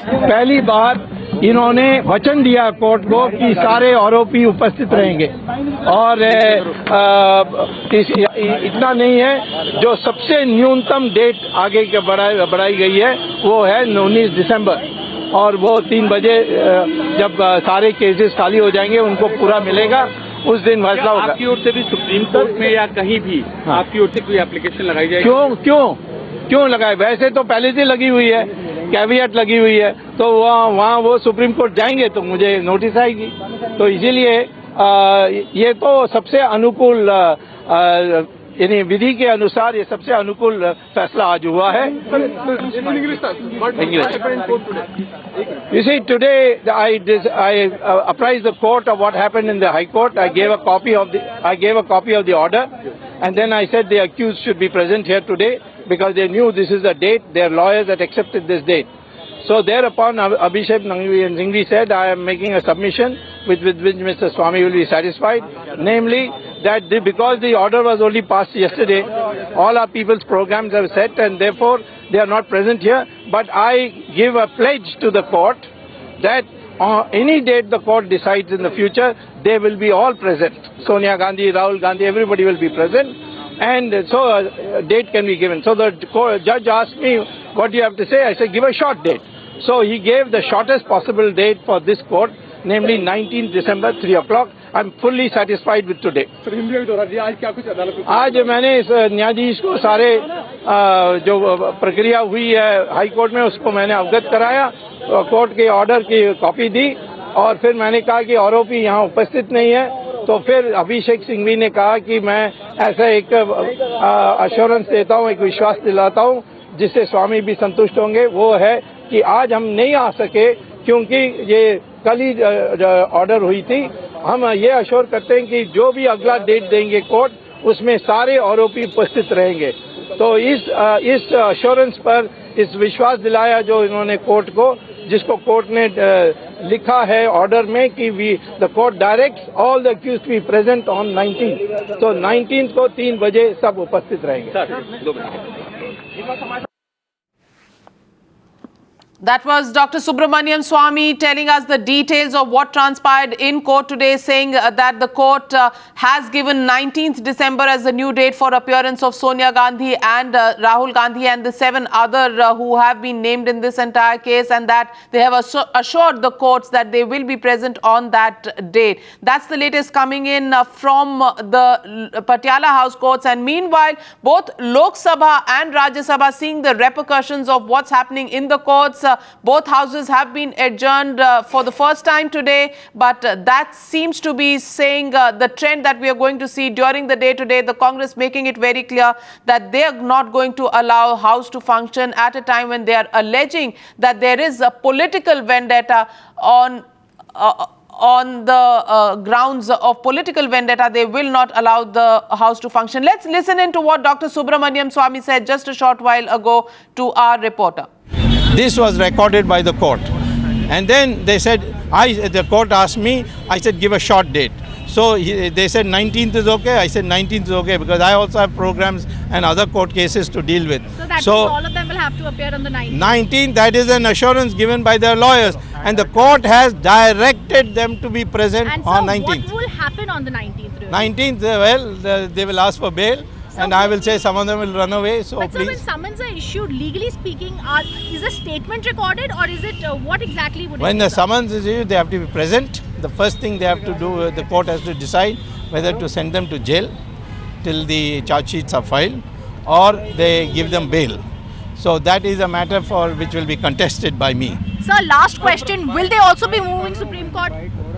पहली बार इन्होंने वचन दिया कोर्ट को कि सारे आरोपी उपस्थित रहेंगे और इतना नहीं है, जो सबसे न्यूनतम डेट आगे के बढ़ाई गई है वो है 19 दिसंबर और वो 3 बजे जब सारे केसेस खाली हो जाएंगे उनको पूरा मिलेगा, उस दिन फैसला होगा। आपकी ओर से भी सुप्रीम कोर्ट में या कहीं भी आपकी ओर से कोई एप्लीकेशन लगाई जाएगी? क्यों लगाए? वैसे तो पहले से लगी हुई है, कैविएट लगी हुई है, तो वहाँ वो सुप्रीम कोर्ट जाएंगे तो मुझे नोटिस आएगी। तो इसीलिए ये तो सबसे अनुकूल यानी विधि के अनुसार ये सबसे अनुकूल फैसला आज हुआ है। You see, today I apprised the court of what happened in the High Court. I gave a copy of the order, and then I said the accused should be present here today because they knew this is the date. Their lawyers had accepted this date. So thereupon, Abhishek Singhvi said, I am making a submission with which Mr. Swami will be satisfied, namely that because the order was only passed yesterday, all our people's programs are set and therefore they are not present here. But I give a pledge to the court that on any date the court decides in the future, they will be all present. Sonia Gandhi, Rahul Gandhi, everybody will be present. And so a date can be given. So the judge asked me, what do you have to say? I said, give a short date. So he gave the shortest possible date for this court, namely 19th December, 3 o'clock. I'm fully satisfied with today. आज मैंने इस न्यायाधीश को सारे जो प्रक्रिया हुई है हाई कोर्ट में उसको मैंने अवगत कराया, कोर्ट के ऑर्डर की कॉपी दी और फिर मैंने कहा कि आरोपी यहाँ उपस्थित नहीं है। तो फिर अभिषेक सिंघवी ने कहा कि मैं ऐसा एक अश्योरेंस देता हूँ, एक विश्वास दिलाता हूँ जिससे स्वामी भी संतुष्ट होंगे। वो है कि आज हम नहीं आ सके क्योंकि ये कल ही ऑर्डर हुई थी। हम ये अश्योर करते हैं कि जो भी अगला डेट देंगे कोर्ट उसमें सारे आरोपी उपस्थित रहेंगे। तो इस अश्योरेंस पर इस विश्वास दिलाया जो इन्होंने कोर्ट को, जिसको कोर्ट ने लिखा है ऑर्डर में कि the court directs all the accused to be present on 19th। तो 19th को 3 बजे सब उपस्थित रहेंगे। That was Dr. Subramaniam Swamy telling us the details of what transpired in court today, saying that the court has given 19th December as the new date for appearance of Sonia Gandhi and Rahul Gandhi and the 7 other who have been named in this entire case, and that they have assured the courts that they will be present on that date. That's the latest coming in from the Patiala House courts. And meanwhile, both Lok Sabha and Rajya Sabha seeing the repercussions of what's happening in the courts. Both houses have been adjourned for the first time today, but that seems to be saying the trend that we are going to see during the day today. The Congress making it very clear that they are not going to allow House to function at a time when they are alleging that there is a political vendetta on the grounds of political vendetta. They will not allow the House to function. Let's listen in to what Dr. Subramaniam Swamy said just a short while ago to our reporter. This was recorded by the court, and then they said, the court asked me, I said give a short date. So they said 19th is okay. I said 19th is okay because I also have programs and other court cases to deal with. So that means all of them will have to appear on the 19th? 19th, that is an assurance given by their lawyers, and the court has directed them to be present on 19th. And so what will happen on the 19th? Really? 19th, well, they will ask for bail. And I will say some of them will run away. So but please. So when summons are issued, legally speaking, is a statement recorded or is it what exactly would it be? When the summons is issued, they have to be present. The first thing they have to do, the court has to decide whether to send them to jail till the charge sheets are filed or they give them bail. So that is a matter for which will be contested by me. Sir, last question. Will they also be moving Supreme Court?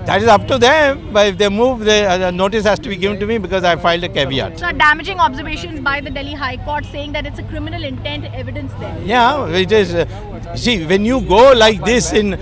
That is up to them, but if they move, the notice has to be given to me because I filed a caveat. Sir, damaging observations by the Delhi High Court saying that it's a criminal intent evidence there. Yeah, it is. See, when you go like this in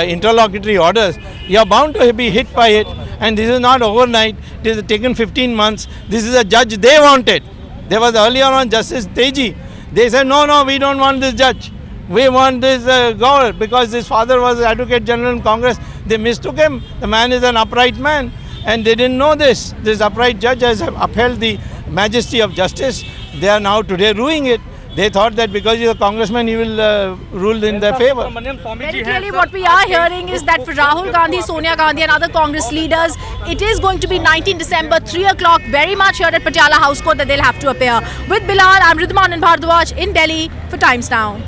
interlocutory orders, you are bound to be hit by it. And this is not overnight. It has taken 15 months. This is a judge they wanted. There was earlier on Justice Teji. They said, no, we don't want this judge. We want this Gaur because his father was Advocate General in Congress. They mistook him. The man is an upright man and they didn't know this. This upright judge has upheld the majesty of justice. They are now today ruining it. They thought that because he's a congressman, he will rule in their favor. Very clearly what we are hearing is that for Rahul Gandhi, Sonia Gandhi and other Congress leaders, it is going to be 19 December, 3 o'clock, very much here at Patiala House Court that they'll have to appear. With Bilal, I'm Ridhima Anand Bhardwaj in Delhi for Times Now.